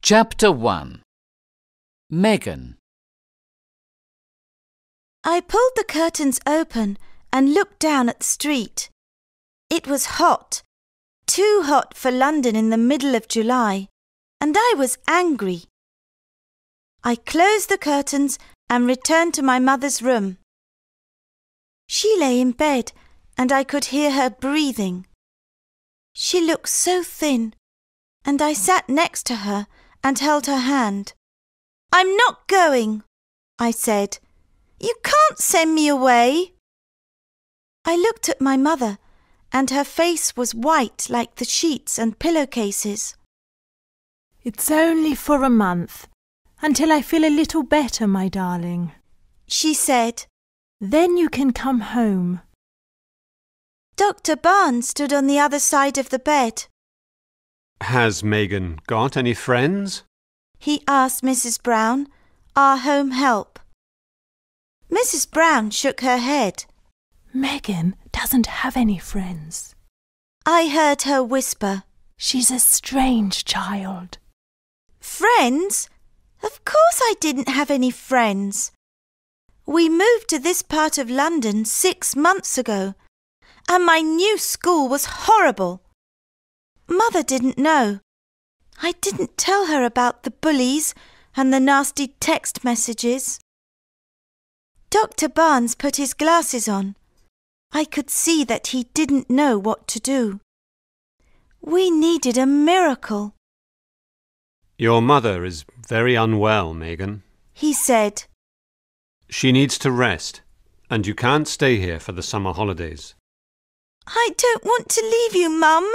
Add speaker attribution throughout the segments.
Speaker 1: Chapter 1. Megan.
Speaker 2: I pulled the curtains open and looked down at the street. It was hot, too hot for London in the middle of July, and I was angry. I closed the curtains and returned to my mother's room. She lay in bed and I could hear her breathing. She looked so thin, and I sat next to her and held her hand. "I'm not going," I said. "You can't send me away." I looked at my mother, and her face was white like the sheets and pillowcases.
Speaker 3: "It's only for a month, until I feel a little better, my darling,"
Speaker 2: she said.
Speaker 3: "Then you can come home."
Speaker 2: Dr. Barnes stood on the other side of the bed.
Speaker 4: Has Megan got any friends?
Speaker 2: He asked Mrs. Brown, our home help. Mrs. Brown shook her head.
Speaker 3: "Megan doesn't have any friends."
Speaker 2: I heard her whisper.
Speaker 3: "She's a strange child."
Speaker 2: Friends? Of course I didn't have any friends. We moved to this part of London 6 months ago, and my new school was horrible. Mother didn't know. I didn't tell her about the bullies and the nasty text messages. Dr. Barnes put his glasses on. I could see that he didn't know what to do. We needed a miracle.
Speaker 4: Your mother is very unwell, Megan.
Speaker 2: He said.
Speaker 4: She needs to rest, and you can't stay here for the summer holidays.
Speaker 2: I don't want to leave you, Mum.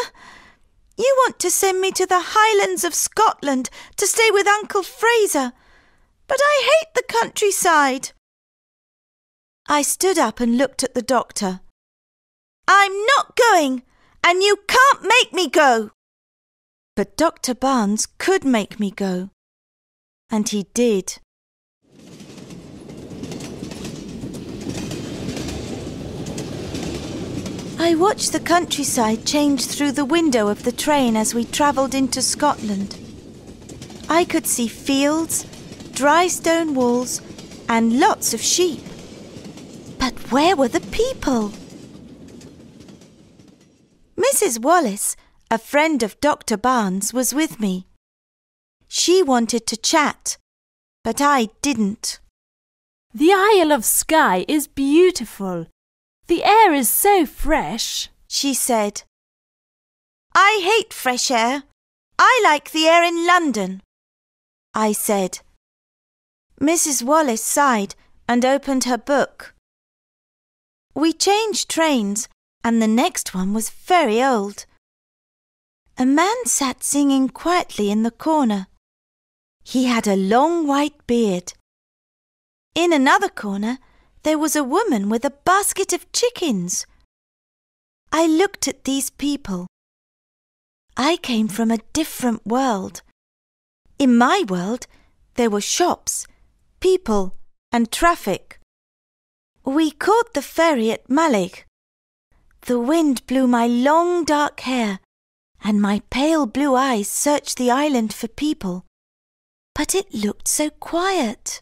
Speaker 2: You want to send me to the Highlands of Scotland to stay with Uncle Fraser, but I hate the countryside. I stood up and looked at the doctor. "I'm not going, and you can't make me go." But Dr. Barnes could make me go, and he did. I watched the countryside change through the window of the train as we travelled into Scotland. I could see fields, dry stone walls, and lots of sheep. But where were the people? Mrs. Wallace, a friend of Dr. Barnes, was with me. She wanted to chat, but I didn't.
Speaker 3: "The Isle of Skye is beautiful. The air is so fresh,"
Speaker 2: she said. "I hate fresh air. I like the air in London," I said. Mrs. Wallace sighed and opened her book. We changed trains, and the next one was very old. A man sat singing quietly in the corner. He had a long white beard. In another corner, there was a woman with a basket of chickens. I looked at these people. I came from a different world. In my world, there were shops, people, and traffic. We caught the ferry at Malig. The wind blew my long dark hair, and my pale blue eyes searched the island for people. But it looked so quiet.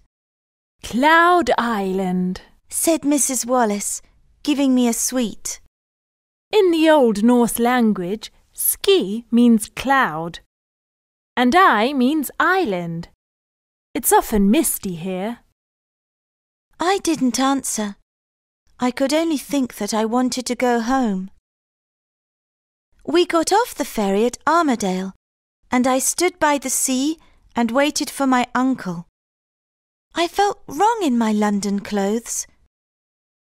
Speaker 3: "Cloud Island,"
Speaker 2: said Mrs. Wallace, giving me a sweet.
Speaker 3: "In the Old Norse language, ski means cloud, and I means island. It's often misty here."
Speaker 2: I didn't answer. I could only think that I wanted to go home. We got off the ferry at Armadale, and I stood by the sea and waited for my uncle. I felt wrong in my London clothes.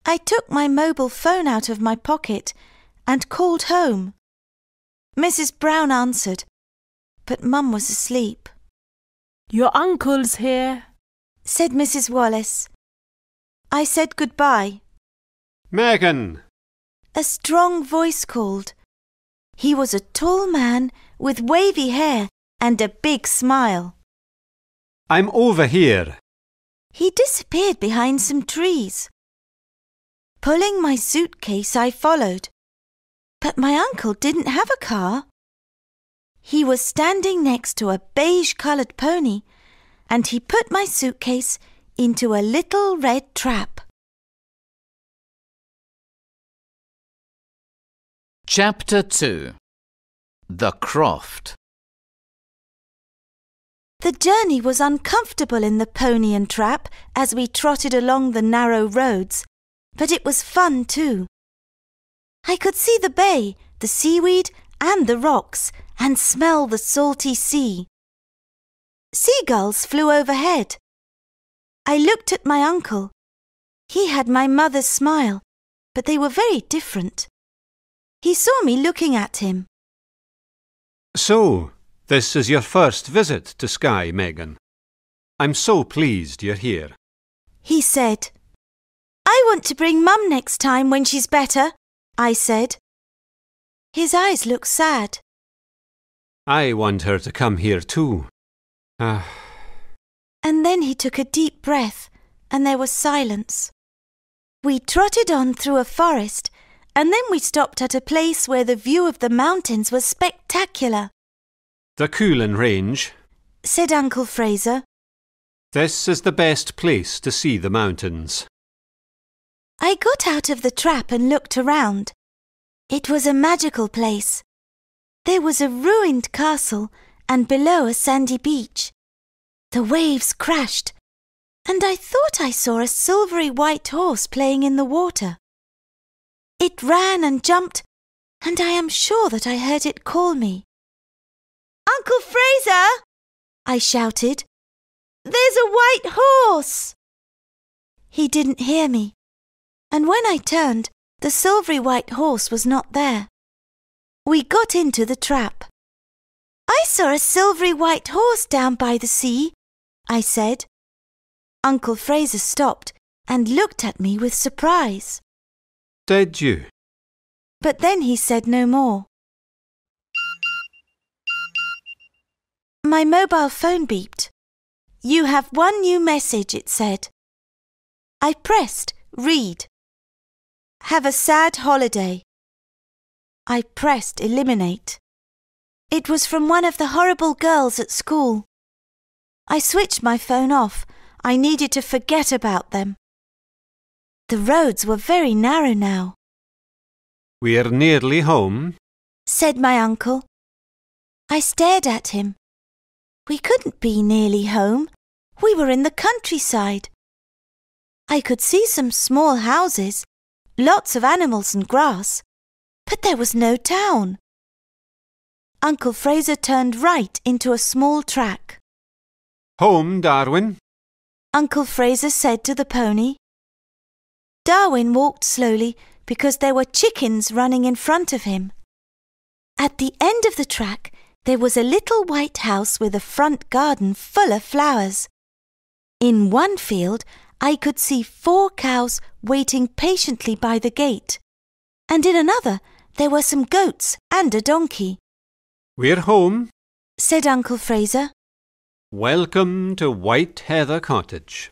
Speaker 2: I took my mobile phone out of my pocket and called home. Mrs. Brown answered, but Mum was asleep.
Speaker 3: "Your uncle's here,"
Speaker 2: said Mrs. Wallace. I said goodbye.
Speaker 4: Megan!
Speaker 2: A strong voice called. He was a tall man with wavy hair and a big smile.
Speaker 4: I'm over here.
Speaker 2: He disappeared behind some trees. Pulling my suitcase, I followed. But my uncle didn't have a car. He was standing next to a beige-coloured pony, and he put my suitcase into a little red trap.
Speaker 1: Chapter 2. The Croft.
Speaker 2: The journey was uncomfortable in the pony and trap as we trotted along the narrow roads, but it was fun too. I could see the bay, the seaweed and the rocks, and smell the salty sea. Seagulls flew overhead. I looked at my uncle. He had my mother's smile, but they were very different. He saw me looking at him.
Speaker 4: So, this is your first visit to Skye, Megan. I'm so pleased you're here.
Speaker 2: He said. I want to bring Mum next time when she's better, I said. His eyes looked sad.
Speaker 4: I want her to come here too.
Speaker 2: And then he took a deep breath, and there was silence. We trotted on through a forest, and then we stopped at a place where the view of the mountains was spectacular.
Speaker 4: The Coolin Range,
Speaker 2: said Uncle Fraser.
Speaker 4: This is the best place to see the mountains.
Speaker 2: I got out of the trap and looked around. It was a magical place. There was a ruined castle and below a sandy beach. The waves crashed, and I thought I saw a silvery white horse playing in the water. It ran and jumped, and I am sure that I heard it call me. Uncle Fraser! I shouted. There's a white horse! He didn't hear me, and when I turned, the silvery white horse was not there. We got into the trap. I saw a silvery white horse down by the sea, I said. Uncle Fraser stopped and looked at me with surprise.
Speaker 4: Did you?
Speaker 2: But then he said no more. My mobile phone beeped. You have one new message, it said. I pressed read. Have a sad holiday. I pressed eliminate. It was from one of the horrible girls at school. I switched my phone off. I needed to forget about them. The roads were very narrow now.
Speaker 4: We're nearly home,
Speaker 2: said my uncle. I stared at him. We couldn't be nearly home. We were in the countryside. I could see some small houses, lots of animals and grass, but there was no town. Uncle Fraser turned right into a small track.
Speaker 4: Home, Darwin,
Speaker 2: Uncle Fraser said to the pony. Darwin walked slowly because there were chickens running in front of him. At the end of the track, there was a little white house with a front garden full of flowers. In one field, I could see 4 cows waiting patiently by the gate, and in another, there were some goats and a donkey.
Speaker 4: We're home,
Speaker 2: said Uncle Fraser.
Speaker 4: Welcome to White Heather Cottage.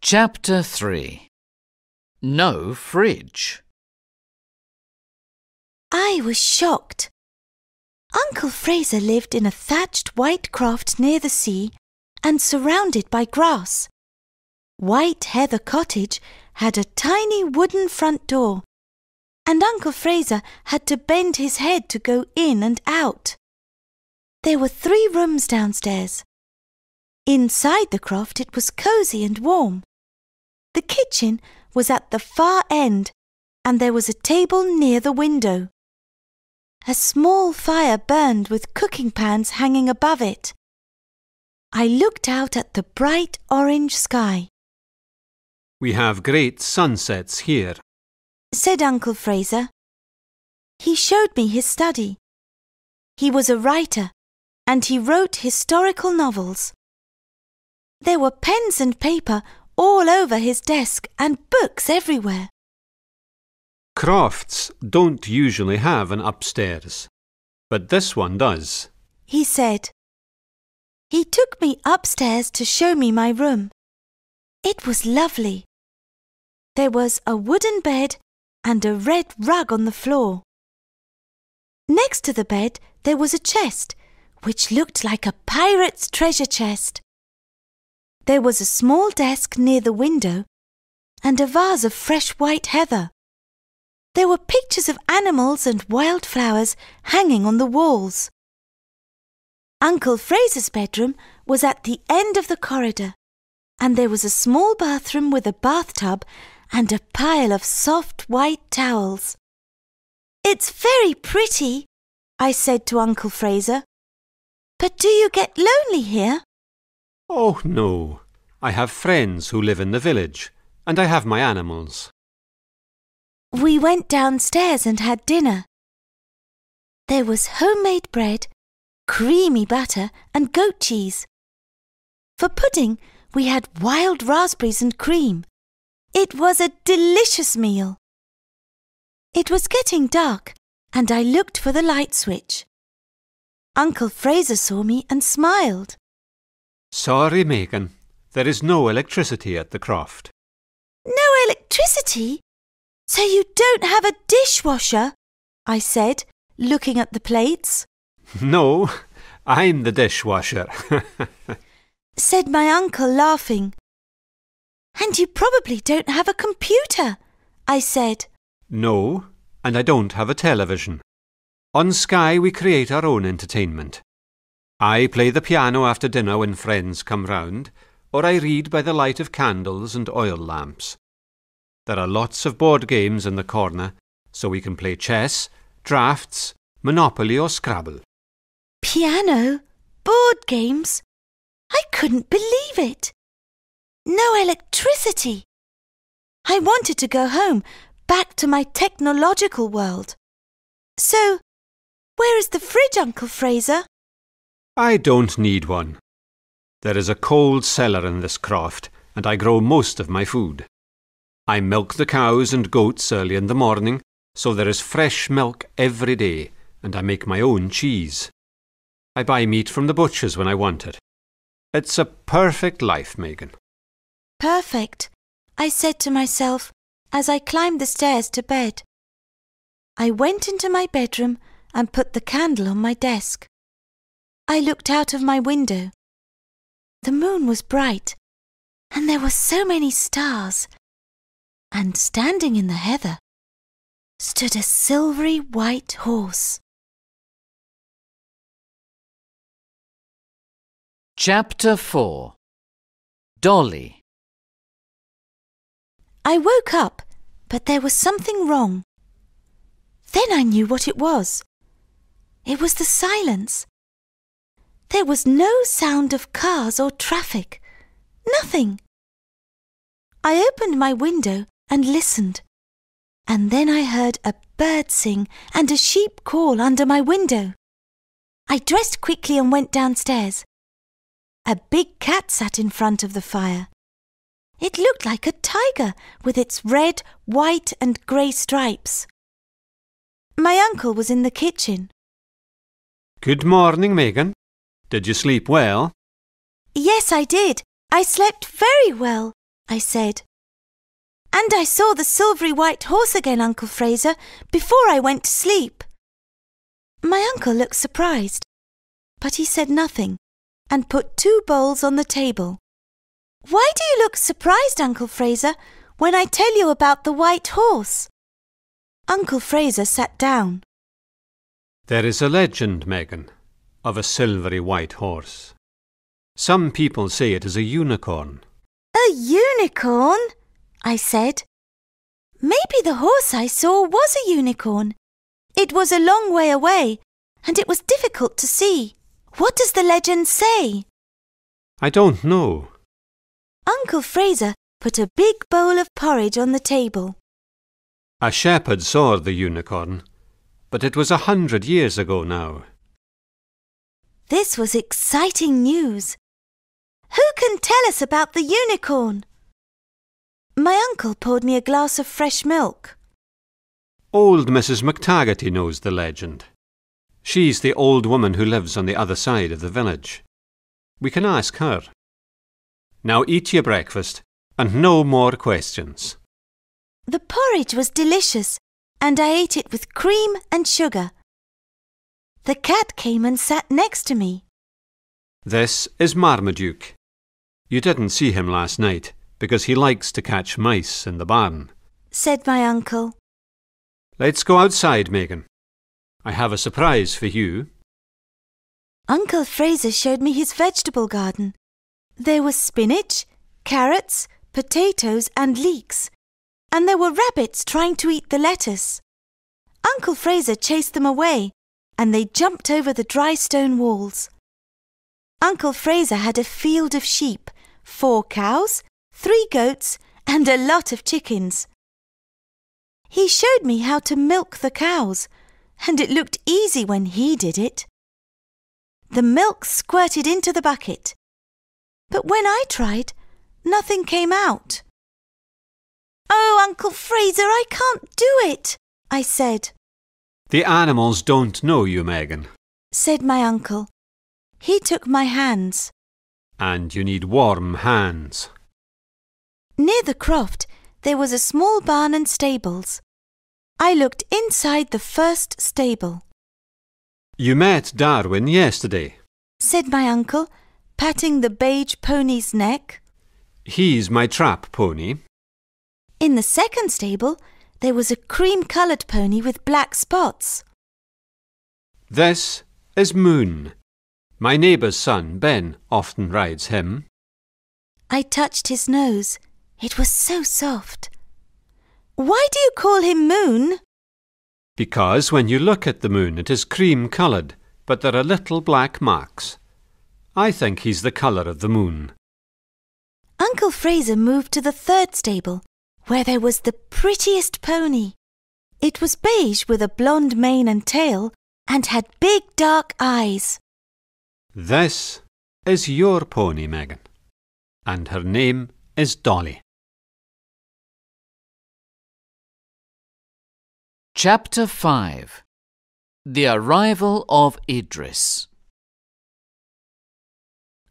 Speaker 1: Chapter 3. No fridge.
Speaker 2: I was shocked. Uncle Fraser lived in a thatched white croft near the sea and surrounded by grass. White Heather Cottage had a tiny wooden front door, and Uncle Fraser had to bend his head to go in and out. There were 3 rooms downstairs. Inside the croft it was cosy and warm. The kitchen was at the far end, and there was a table near the window. A small fire burned with cooking pans hanging above it. I looked out at the bright orange sky.
Speaker 4: We have great sunsets here,
Speaker 2: said Uncle Fraser. He showed me his study. He was a writer, and he wrote historical novels. There were pens and paper all over his desk and books everywhere.
Speaker 4: Crofts don't usually have an upstairs, but this one does,
Speaker 2: he said. He took me upstairs to show me my room. It was lovely. There was a wooden bed and a red rug on the floor. Next to the bed there was a chest, which looked like a pirate's treasure chest. There was a small desk near the window and a vase of fresh white heather. There were pictures of animals and wildflowers hanging on the walls. Uncle Fraser's bedroom was at the end of the corridor, and there was a small bathroom with a bathtub and a pile of soft white towels. "It's very pretty," I said to Uncle Fraser. "But do you get lonely here?"
Speaker 4: Oh, no. I have friends who live in the village, and I have my animals.
Speaker 2: We went downstairs and had dinner. There was homemade bread, creamy butter and goat cheese. For pudding, we had wild raspberries and cream. It was a delicious meal. It was getting dark, and I looked for the light switch. Uncle Fraser saw me and smiled.
Speaker 4: Sorry, Megan. There is no electricity at the Croft.
Speaker 2: "No electricity? So you don't have a dishwasher?" I said, looking at the plates.
Speaker 4: No, I'm the dishwasher.
Speaker 2: Said my uncle, laughing. "And you probably don't have a computer," I said.
Speaker 4: No, and I don't have a television. On Sky we create our own entertainment. I play the piano after dinner when friends come round, or I read by the light of candles and oil lamps. There are lots of board games in the corner, so we can play chess, draughts, Monopoly or Scrabble.
Speaker 2: Piano? Board games? I couldn't believe it. No electricity. I wanted to go home, back to my technological world. So, where is the fridge, Uncle Fraser?
Speaker 4: I don't need one. There is a cold cellar in this Croft, and I grow most of my food. I milk the cows and goats early in the morning, so there is fresh milk every day, and I make my own cheese. I buy meat from the butchers when I want it. It's a perfect life, Megan.
Speaker 2: Perfect, I said to myself as I climbed the stairs to bed. I went into my bedroom and put the candle on my desk. I looked out of my window. The moon was bright, and there were so many stars. And standing in the heather stood a silvery white horse.
Speaker 1: Chapter 4. Dolly.
Speaker 2: I woke up, but there was something wrong. Then I knew what it was. It was the silence. There was no sound of cars or traffic. Nothing. I opened my window and listened, and then I heard a bird sing and a sheep call under my window. I dressed quickly and went downstairs. A big cat sat in front of the fire. It looked like a tiger with its red, white and grey stripes. My uncle was in the kitchen.
Speaker 4: Good morning, Megan. Did you sleep well?
Speaker 2: Yes, I did. I slept very well, I said. And I saw the silvery white horse again, Uncle Fraser, before I went to sleep. My uncle looked surprised, but he said nothing and put 2 bowls on the table. Why do you look surprised, Uncle Fraser, when I tell you about the white horse? Uncle Fraser sat down.
Speaker 4: There is a legend, Megan, of a silvery white horse. Some people say it is a unicorn.
Speaker 2: A unicorn? I said. Maybe the horse I saw was a unicorn. It was a long way away, and it was difficult to see. What does the legend say?
Speaker 4: I don't know.
Speaker 2: Uncle Fraser put a big bowl of porridge on the table.
Speaker 4: A shepherd saw the unicorn, but it was 100 years ago now.
Speaker 2: This was exciting news. Who can tell us about the unicorn? My uncle poured me a glass of fresh milk.
Speaker 4: Old Mrs. McTaggarty knows the legend. She's the old woman who lives on the other side of the village. We can ask her. Now eat your breakfast and no more questions.
Speaker 2: The porridge was delicious, and I ate it with cream and sugar. The cat came and sat next to me.
Speaker 4: This is Marmaduke. You didn't see him last night because he likes to catch mice in the barn,
Speaker 2: said my uncle.
Speaker 4: Let's go outside, Megan. I have a surprise for you.
Speaker 2: Uncle Fraser showed me his vegetable garden. There was spinach, carrots, potatoes and leeks, and there were rabbits trying to eat the lettuce. Uncle Fraser chased them away, and they jumped over the dry stone walls. Uncle Fraser had a field of sheep, 4 cows, 3 goats, and a lot of chickens. He showed me how to milk the cows, and it looked easy when he did it. The milk squirted into the bucket, but when I tried, nothing came out. "Oh, Uncle Fraser, I can't do it," I said.
Speaker 4: The animals don't know you, Megan.
Speaker 2: Said my uncle. He took my hands.
Speaker 4: And you need warm hands.
Speaker 2: Near the croft, there was a small barn and stables. I looked inside the first stable.
Speaker 4: You met Darwin yesterday,
Speaker 2: said my uncle, patting the beige pony's neck.
Speaker 4: He's my trap pony.
Speaker 2: In the second stable, there was a cream-coloured pony with black spots.
Speaker 4: This is Moon. My neighbour's son, Ben, often rides him.
Speaker 2: I touched his nose. It was so soft. "Why do you call him Moon?"
Speaker 4: Because when you look at the moon, it is cream-coloured, but there are little black marks. I think he's the colour of the moon.
Speaker 2: Uncle Fraser moved to the third stable, where there was the prettiest pony. It was beige with a blonde mane and tail, and had big dark eyes.
Speaker 4: This is your pony, Megan, and her name is Dolly.
Speaker 1: Chapter 5. The Arrival of Idris.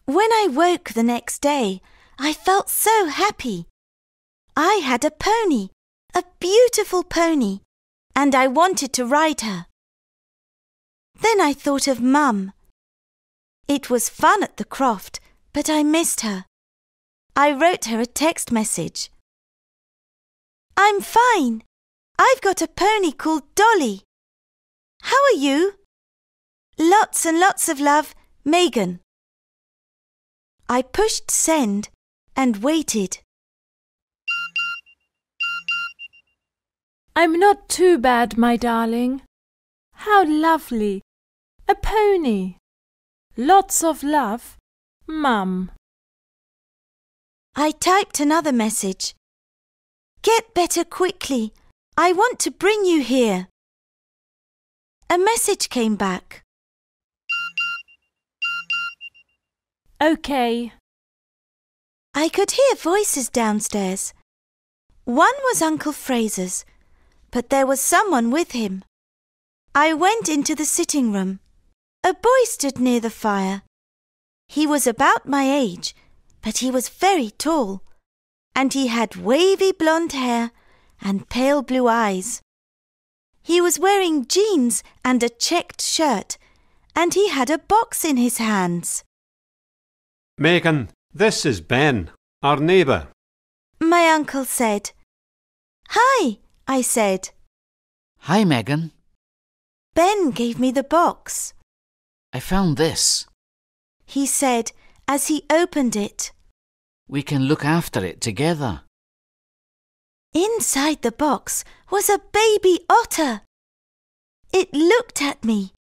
Speaker 2: When I woke the next day, I felt so happy. I had a pony, a beautiful pony, and I wanted to ride her. Then I thought of Mum. It was fun at the Croft, but I missed her. I wrote her a text message. "I'm fine. I've got a pony called Dolly. How are you? Lots and lots of love, Megan." I pushed send and waited.
Speaker 3: I'm not too bad, my darling. How lovely. A pony. Lots of love, Mum.
Speaker 2: I typed another message. "Get better quickly. I want to bring you here." A message came back.
Speaker 3: OK.
Speaker 2: I could hear voices downstairs. One was Uncle Fraser's, but there was someone with him. I went into the sitting room. A boy stood near the fire. He was about my age, but he was very tall, and he had wavy blonde hair and pale blue eyes. He was wearing jeans and a checked shirt, and he had a box in his hands.
Speaker 4: Megan, this is Ben, our neighbour.
Speaker 2: My uncle said. "Hi," I said.
Speaker 1: Hi, Megan.
Speaker 2: Ben gave me the box.
Speaker 1: I found this.
Speaker 2: He said as he opened it.
Speaker 1: We can look after it together.
Speaker 2: Inside the box was a baby otter. It looked at me.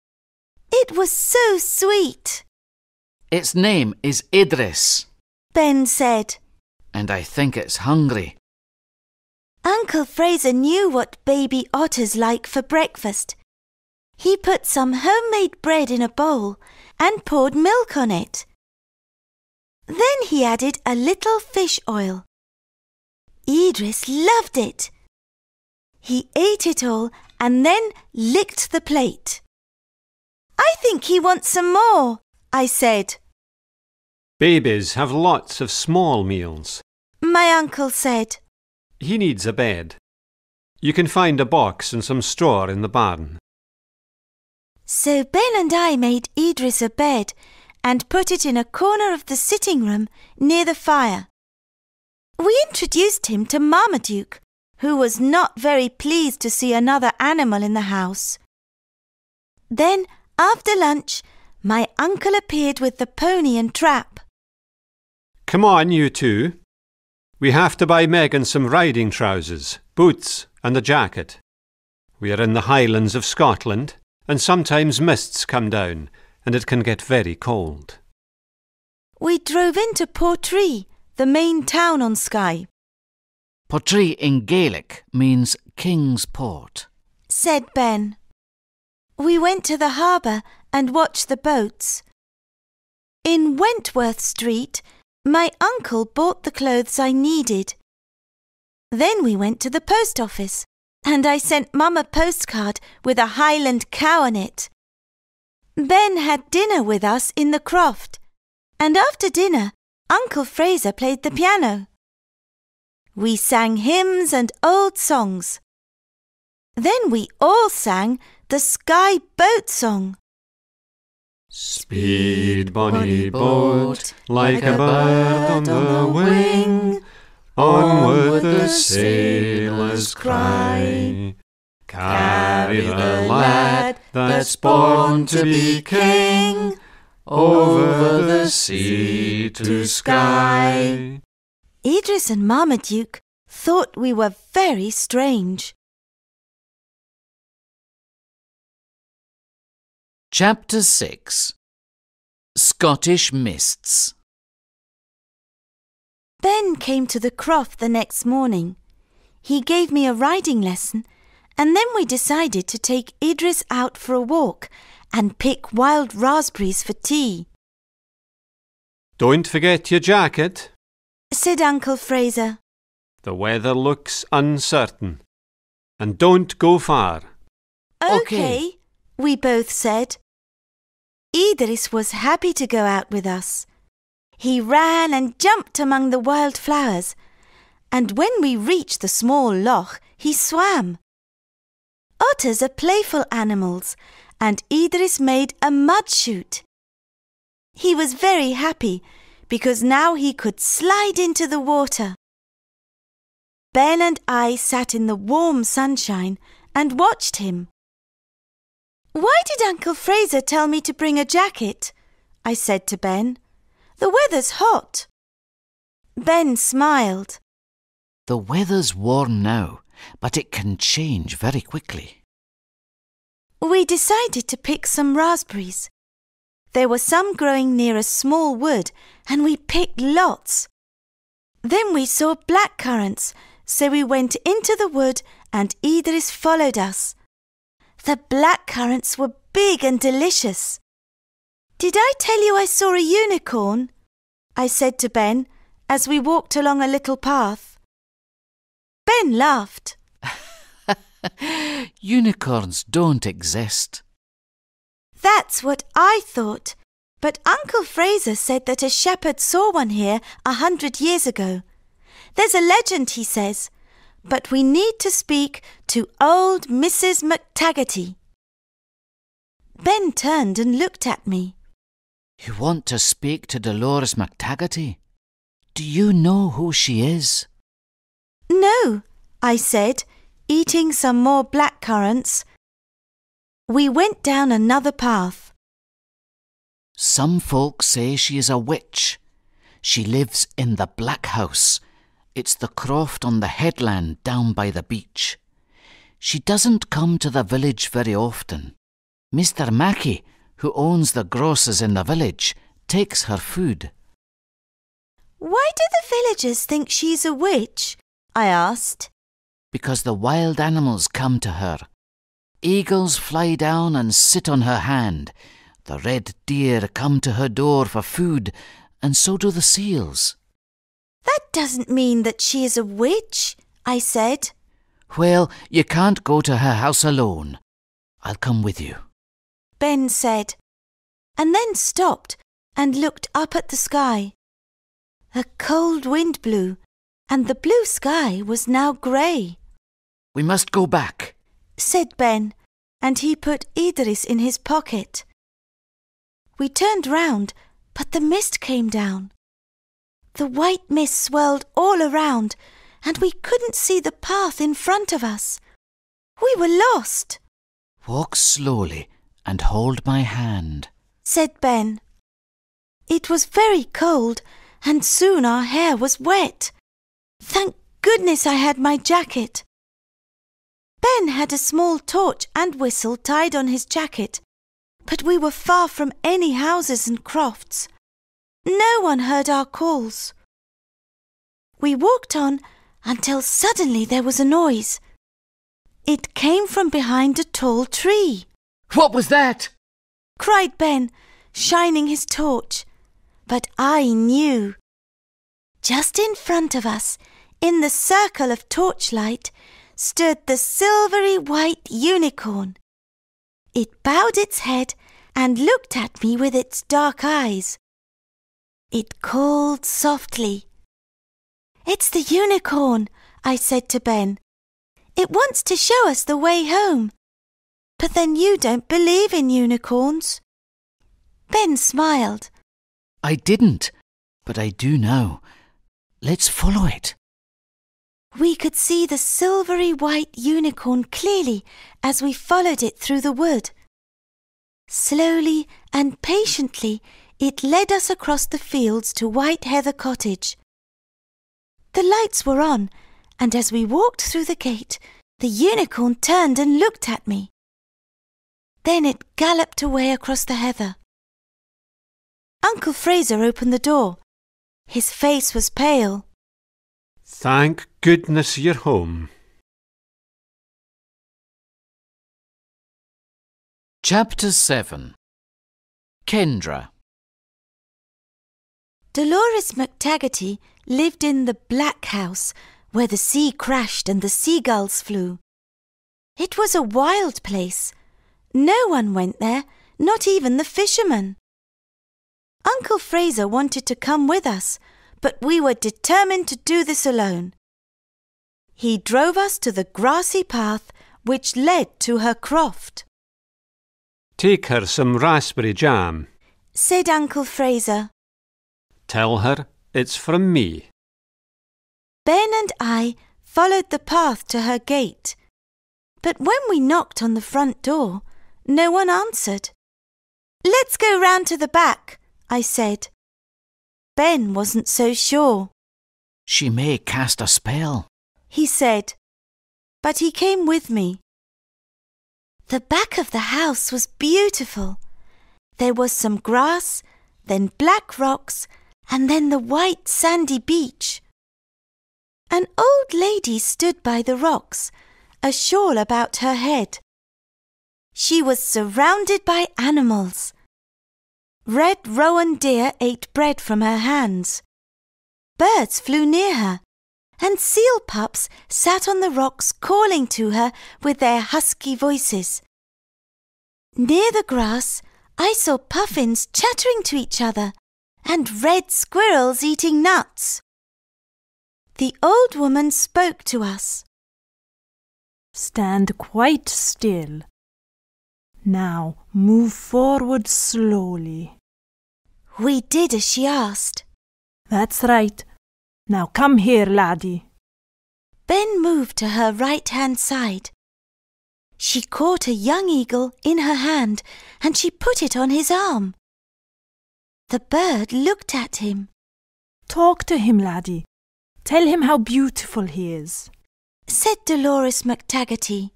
Speaker 2: It was so sweet.
Speaker 1: Its name is Idris,
Speaker 2: Ben said.
Speaker 1: and I think it's hungry.
Speaker 2: Uncle Fraser knew what baby otters like for breakfast. He put some homemade bread in a bowl and poured milk on it. Then he added a little fish oil. Idris loved it. He ate it all and then licked the plate. "I think he wants some more," I said.
Speaker 4: Babies have lots of small meals.
Speaker 2: My uncle said.
Speaker 4: He needs a bed. You can find a box and some straw in the barn.
Speaker 2: So Ben and I made Idris a bed and put it in a corner of the sitting room near the fire. We introduced him to Marmaduke, who was not very pleased to see another animal in the house. Then, after lunch, my uncle appeared with the pony and trap.
Speaker 4: Come on, you two. We have to buy Megan some riding trousers, boots and a jacket. We are in the Highlands of Scotland, and sometimes mists come down, and it can get very cold.
Speaker 2: We drove into Portree, the main town on Skye.
Speaker 1: Portree in Gaelic means King's Port,
Speaker 2: said Ben. We went to the harbour and watched the boats. In Wentworth Street, my uncle bought the clothes I needed. Then we went to the post office, and I sent Mum a postcard with a Highland cow on it. Ben had dinner with us in the Croft, and after dinner, Uncle Fraser played the piano. We sang hymns and old songs. Then we all sang the Skye Boat Song.
Speaker 4: Speed, bonny boat, like a bird on the wing, onward the sailors cry. Carry the lad that's born to be king, over the sea to Skye.
Speaker 2: Idris and Marmaduke thought we were very strange.
Speaker 1: Chapter 6. Scottish Mists.
Speaker 2: Ben came to the Croft the next morning. He gave me a riding lesson, and then we decided to take Idris out for a walk and pick wild raspberries for tea.
Speaker 4: Don't forget your jacket,
Speaker 2: said Uncle Fraser.
Speaker 4: The weather looks uncertain. And don't go far.
Speaker 2: Okay, we both said. Idris was happy to go out with us. He ran and jumped among the wild flowers, and when we reached the small loch, he swam. Otters are playful animals, and Idris made a mud chute. He was very happy because now he could slide into the water. Ben and I sat in the warm sunshine and watched him. Why did Uncle Fraser tell me to bring a jacket? I said to Ben. The weather's hot. Ben smiled.
Speaker 1: The weather's warm now, but it can change very quickly.
Speaker 2: We decided to pick some raspberries. There were some growing near a small wood, and we picked lots. Then we saw blackcurrants, so we went into the wood and Idris followed us. The blackcurrants were big and delicious. Did I tell you I saw a unicorn? I said to Ben as we walked along a little path. Ben laughed.
Speaker 1: Unicorns don't exist.
Speaker 2: That's what I thought, but Uncle Fraser said that a shepherd saw one here 100 years ago. There's a legend, he says, but we need to speak to old Mrs. McTaggarty. Ben turned and looked at me.
Speaker 1: You want to speak to Dolores McTaggarty? Do you know who she is?
Speaker 2: No, I said, eating some more blackcurrants. We went down another path.
Speaker 1: Some folks say she is a witch. She lives in the Black House. It's the croft on the headland down by the beach. She doesn't come to the village very often. Mr. Mackey, who owns the grocers in the village, takes her food.
Speaker 2: Why do the villagers think she's a witch? I asked.
Speaker 1: Because the wild animals come to her. Eagles fly down and sit on her hand. The red deer come to her door for food, and so do the seals.
Speaker 2: That doesn't mean that she is a witch, I said.
Speaker 1: Well, you can't go to her house alone. I'll come with you,
Speaker 2: Ben said, and then stopped and looked up at the sky. A cold wind blew, and the blue sky was now grey.
Speaker 1: We must go back,
Speaker 2: said Ben, and he put Idris in his pocket. We turned round, but the mist came down. The white mist swirled all around, and we couldn't see the path in front of us. We were lost.
Speaker 1: Walk slowly and hold my hand,
Speaker 2: said Ben. It was very cold, and soon our hair was wet. Thank goodness I had my jacket. Ben had a small torch and whistle tied on his jacket, but we were far from any houses and crofts. No one heard our calls. We walked on until suddenly there was a noise. It came from behind a tall tree.
Speaker 1: What was that?
Speaker 2: cried Ben, shining his torch. But I knew. Just in front of us, in the circle of torchlight, stood the silvery white unicorn. It bowed its head and looked at me with its dark eyes. It called softly. It's the unicorn, I said to Ben. It wants to show us the way home. But then you don't believe in unicorns. Ben smiled.
Speaker 1: I didn't, but I do now. Let's follow it.
Speaker 2: We could see the silvery white unicorn clearly as we followed it through the wood. Slowly and patiently, it led us across the fields to White Heather Cottage. The lights were on, and as we walked through the gate, the unicorn turned and looked at me. Then it galloped away across the heather. Uncle Fraser opened the door. His face was pale.
Speaker 4: Thank goodness you're home.
Speaker 1: Chapter 7. Kendra.
Speaker 2: Dolores McTaggarty lived in the Black House, where the sea crashed and the seagulls flew. It was a wild place. No one went there, not even the fishermen. Uncle Fraser wanted to come with us, but we were determined to do this alone. He drove us to the grassy path which led to her croft.
Speaker 4: Take her some raspberry jam.
Speaker 2: Said Uncle Fraser.
Speaker 4: Tell her it's from me.
Speaker 2: Ben and I followed the path to her gate. But when we knocked on the front door, no one answered. Let's go round to the back, I said. Ben wasn't so sure.
Speaker 1: She may cast a spell,
Speaker 2: he said, but he came with me. The back of the house was beautiful. There was some grass, then black rocks, and then the white sandy beach. An old lady stood by the rocks, a shawl about her head. She was surrounded by animals. Red rowan deer ate bread from her hands. Birds flew near her, and seal pups sat on the rocks calling to her with their husky voices. Near the grass, I saw puffins chattering to each other and red squirrels eating nuts. The old woman spoke to us.
Speaker 3: Stand quite still. Now move forward slowly.
Speaker 2: We did as she asked.
Speaker 3: That's right. Now come here, laddie.
Speaker 2: Ben moved to her right-hand side. She caught a young eagle in her hand and she put it on his arm. The bird looked at him.
Speaker 3: Talk to him, laddie. Tell him how beautiful he is,
Speaker 2: said Dolores McTaggarty.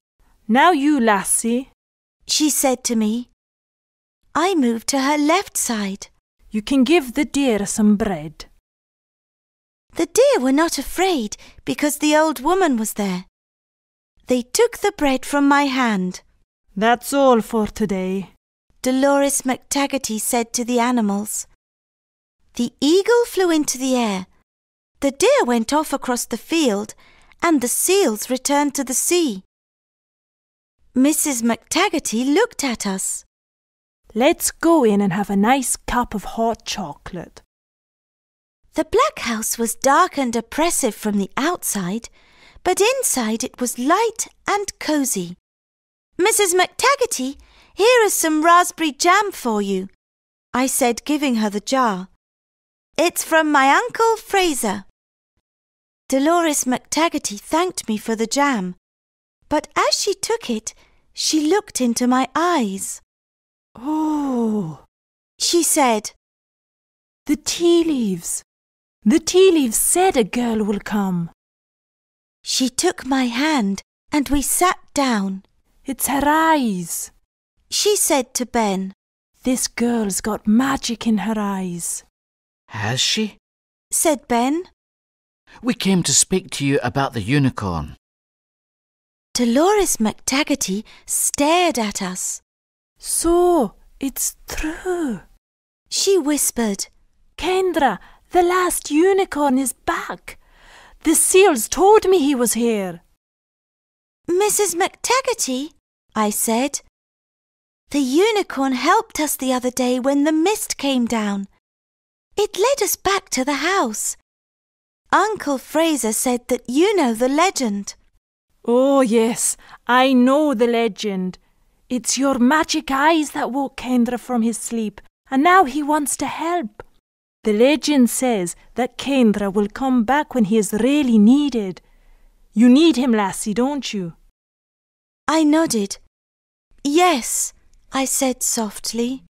Speaker 3: Now you, lassie,
Speaker 2: she said to me. I moved to her left side.
Speaker 3: You can give the deer some bread.
Speaker 2: The deer were not afraid because the old woman was there. They took the bread from my hand.
Speaker 3: That's all for today,
Speaker 2: Dolores McTaggarty said to the animals. The eagle flew into the air. The deer went off across the field, and the seals returned to the sea. Mrs. McTaggarty looked at us.
Speaker 3: Let's go in and have a nice cup of hot chocolate.
Speaker 2: The Black House was dark and oppressive from the outside, but inside it was light and cosy. "Mrs. McTaggarty, here is some raspberry jam for you," I said, giving her the jar. "It's from my Uncle Fraser." Dolores McTaggarty thanked me for the jam, but as she took it, she looked into my eyes.
Speaker 3: Oh,
Speaker 2: She said,
Speaker 3: the tea leaves. The tea leaves said a girl will come.
Speaker 2: She took my hand and we sat down.
Speaker 3: It's her eyes.
Speaker 2: She said to Ben,
Speaker 3: This girl's got magic in her eyes.
Speaker 1: Has she?
Speaker 2: said Ben.
Speaker 1: We came to speak to you about the unicorn.
Speaker 2: Dolores McTaggarty stared at us.
Speaker 3: So, it's true.
Speaker 2: She whispered,
Speaker 3: Kendra, the last unicorn is back. The seals told me he was here.
Speaker 2: "Mrs. McTaggarty," I said, "the unicorn helped us the other day when the mist came down. It led us back to the house. Uncle Fraser said that you know the legend."
Speaker 3: Oh, yes, I know the legend. It's your magic eyes that woke Kendra from his sleep, and now he wants to help. The legend says that Kendra will come back when he is really needed. You need him, lassie, don't you?
Speaker 2: I nodded. "Yes," I said softly.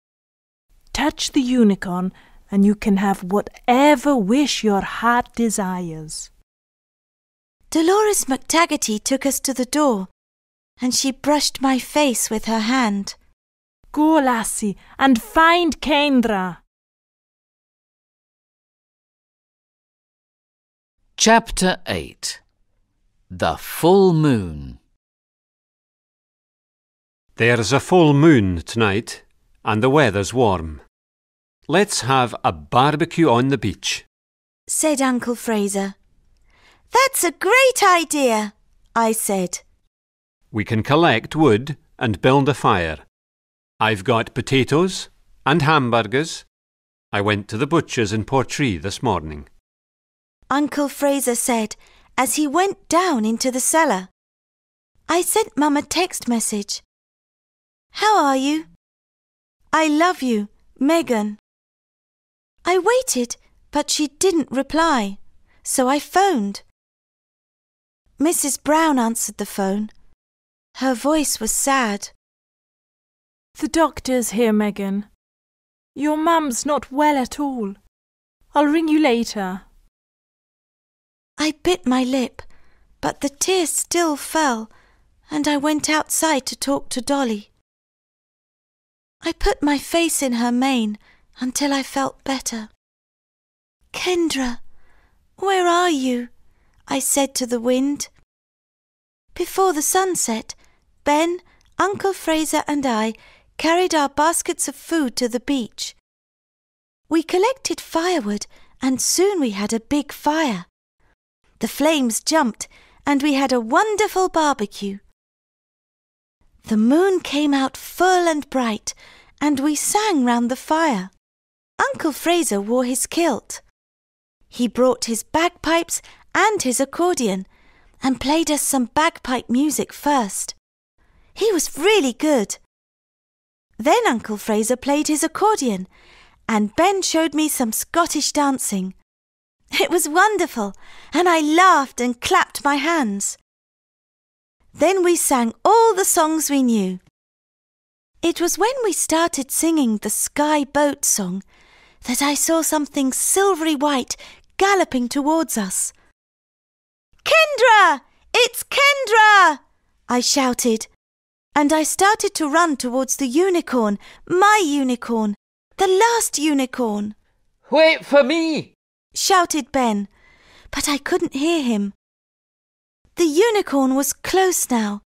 Speaker 3: Touch the unicorn and you can have whatever wish your heart desires.
Speaker 2: Dolores McTaggarty took us to the door, and she brushed my face with her hand.
Speaker 3: Go, lassie, and find Kendra.
Speaker 1: Chapter 8. The Full Moon.
Speaker 4: There's a full moon tonight, and the weather's warm. Let's have a barbecue on the beach,
Speaker 2: said Uncle Fraser. "That's a great idea," I said.
Speaker 4: We can collect wood and build a fire. I've got potatoes and hamburgers. I went to the butcher's in Portree this morning.
Speaker 2: Uncle Fraser said as he went down into the cellar. I sent Mum a text message. "How are you? I love you, Megan." I waited, but she didn't reply, so I phoned. Mrs. Brown answered the phone. Her voice was sad.
Speaker 3: The doctor's here, Megan. Your mum's not well at all. I'll ring you later.
Speaker 2: I bit my lip, but the tears still fell, and I went outside to talk to Dolly. I put my face in her mane until I felt better. "Kendra, where are you?" I said to the wind. Before the sun set, Ben, Uncle Fraser and I carried our baskets of food to the beach. We collected firewood and soon we had a big fire. The flames jumped and we had a wonderful barbecue. The moon came out full and bright and we sang round the fire. Uncle Fraser wore his kilt. He brought his bagpipes and his accordion and played us some bagpipe music first. He was really good. Then Uncle Fraser played his accordion and Ben showed me some Scottish dancing. It was wonderful and I laughed and clapped my hands. Then we sang all the songs we knew. It was when we started singing the Sky Boat song that I saw something silvery white galloping towards us. "Kendra! It's Kendra!" I shouted, and I started to run towards the unicorn, my unicorn, the last unicorn.
Speaker 5: "Wait for me!"
Speaker 2: shouted Ben, but I couldn't hear him. The unicorn was close now.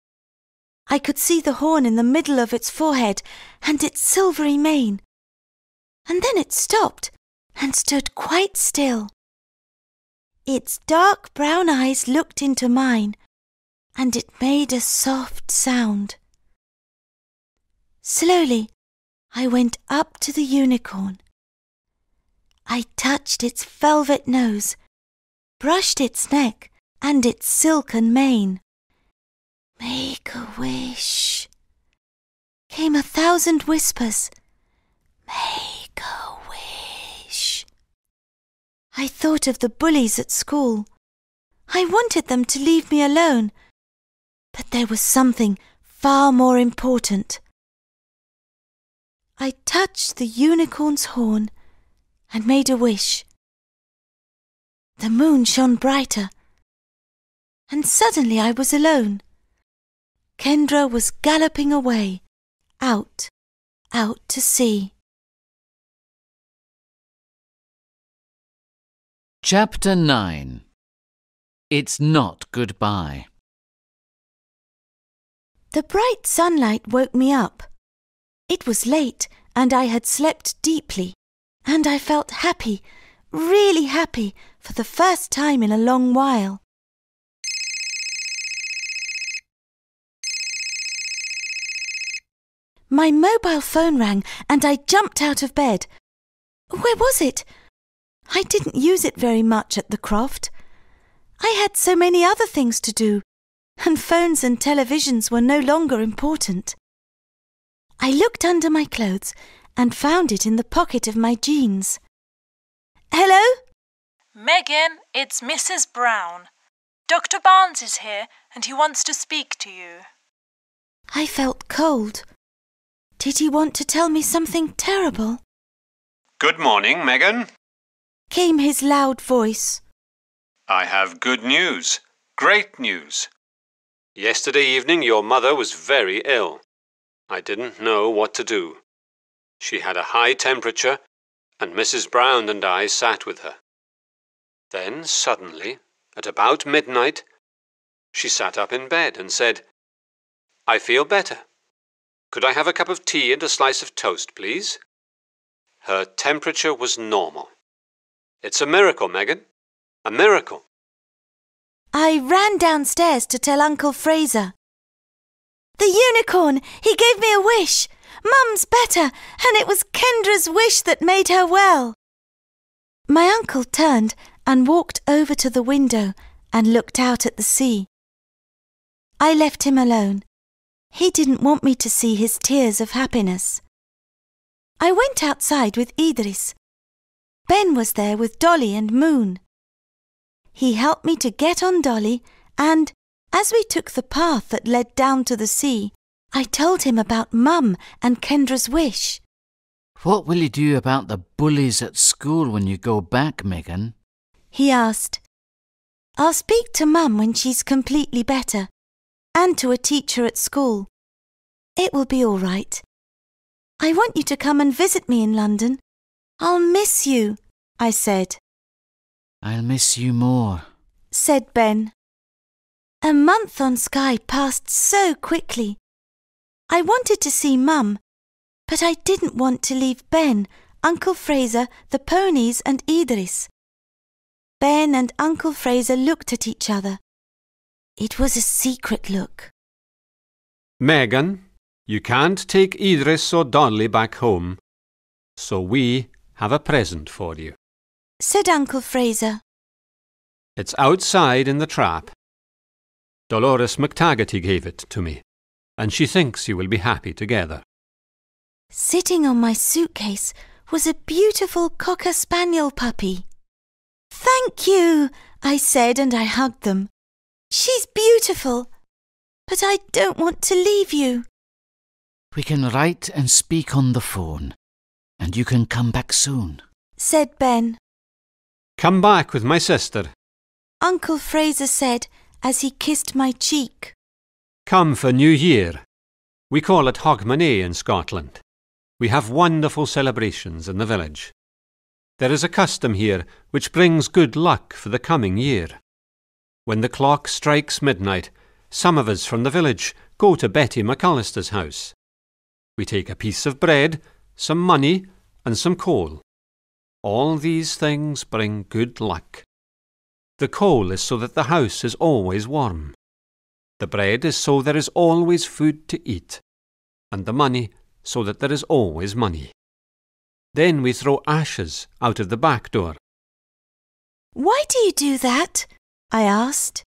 Speaker 2: I could see the horn in the middle of its forehead and its silvery mane. And then it stopped and stood quite still. Its dark brown eyes looked into mine, and it made a soft sound. Slowly, I went up to the unicorn. I touched its velvet nose, brushed its neck, and its silken mane. Make a wish. Came 1,000 whispers. Make a wish. I thought of the bullies at school. I wanted them to leave me alone, but there was something far more important. I touched the unicorn's horn and made a wish. The moon shone brighter, and suddenly I was alone. Kendra was galloping away, out to sea.
Speaker 1: Chapter 9. It's not goodbye.
Speaker 2: The bright sunlight woke me up. It was late, and I had slept deeply, and I felt happy, really happy, for the first time in a long while. My mobile phone rang, and I jumped out of bed. Where was it? I didn't use it very much at the Croft. I had so many other things to do, and phones and televisions were no longer important. I looked under my clothes and found it in the pocket of my jeans. Hello?
Speaker 3: Megan, it's Mrs. Brown. Dr. Barnes is here and he wants to speak to you.
Speaker 2: I felt cold. Did he want to tell me something terrible?
Speaker 4: Good morning, Megan.
Speaker 2: Came his loud voice.
Speaker 4: I have good news. Great news. Yesterday evening your mother was very ill. I didn't know what to do. She had a high temperature, and Mrs. Brown and I sat with her. Then, suddenly, at about midnight, she sat up in bed and said, "I feel better. Could I have a cup of tea and a slice of toast, please?" Her temperature was normal. It's a miracle, Megan. A miracle.
Speaker 2: I ran downstairs to tell Uncle Fraser. The unicorn! He gave me a wish! Mum's better, and it was Kendra's wish that made her well. My uncle turned and walked over to the window and looked out at the sea. I left him alone. He didn't want me to see his tears of happiness. I went outside with Idris. Ben was there with Dolly and Moon. He helped me to get on Dolly, and as we took the path that led down to the sea, I told him about Mum and Kendra's wish.
Speaker 1: What will you do about the bullies at school when you go back, Megan?
Speaker 2: He asked. I'll speak to Mum when she's completely better, and to a teacher at school. It will be all right. I want you to come and visit me in London. I'll miss you, I said.
Speaker 1: I'll miss you more,
Speaker 2: said Ben. A month on Skye passed so quickly. I wanted to see Mum, but I didn't want to leave Ben, Uncle Fraser, the ponies and Idris. Ben and Uncle Fraser looked at each other. It was a secret look.
Speaker 4: Megan, you can't take Idris or Dolly back home, so we have a present for you,
Speaker 2: said Uncle Fraser.
Speaker 4: It's outside in the trap. Dolores McTaggarty gave it to me, and she thinks you will be happy together.
Speaker 2: Sitting on my suitcase was a beautiful Cocker Spaniel puppy. Thank you, I said, and I hugged them. She's beautiful, but I don't want to leave you.
Speaker 1: We can write and speak on the phone, and you can come back soon,
Speaker 2: said Ben.
Speaker 4: Come back with my sister,
Speaker 2: Uncle Fraser said as he kissed my cheek.
Speaker 4: Come for New Year. We call it Hogmanay in Scotland. We have wonderful celebrations in the village. There is a custom here which brings good luck for the coming year. When the clock strikes midnight, some of us from the village go to Betty McAllister's house. We take a piece of bread, some money, and some coal. All these things bring good luck. The coal is so that the house is always warm. The bread is so there is always food to eat, and the money so that there is always money. Then we throw ashes out of the back door.
Speaker 2: Why do you do that? I asked.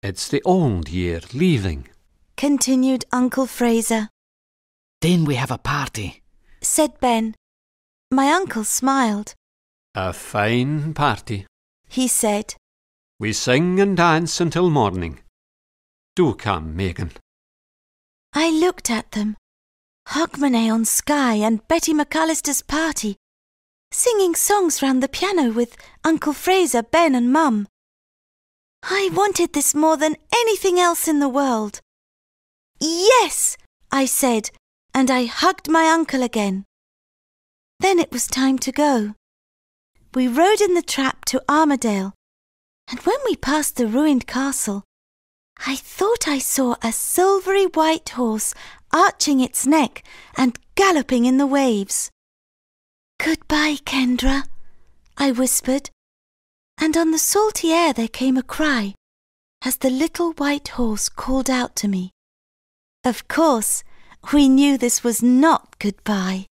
Speaker 4: It's the old year leaving.
Speaker 2: continued Uncle Fraser.
Speaker 1: Then we have a party.
Speaker 2: Said Ben. My uncle smiled.
Speaker 4: A fine party.
Speaker 2: He said.
Speaker 4: We sing and dance until morning. Do come, Megan.
Speaker 2: I looked at them. Hogmanay on Skye and Betty McAllister's party, singing songs round the piano with Uncle Fraser, Ben and Mum. I wanted this more than anything else in the world. Yes, I said, and I hugged my uncle again. Then it was time to go. We rode in the trap to Armadale, and when we passed the ruined castle, I thought I saw a silvery white horse arching its neck and galloping in the waves. Goodbye, Kendra, I whispered, and on the salty air there came a cry as the little white horse called out to me. Of course, we knew this was not goodbye.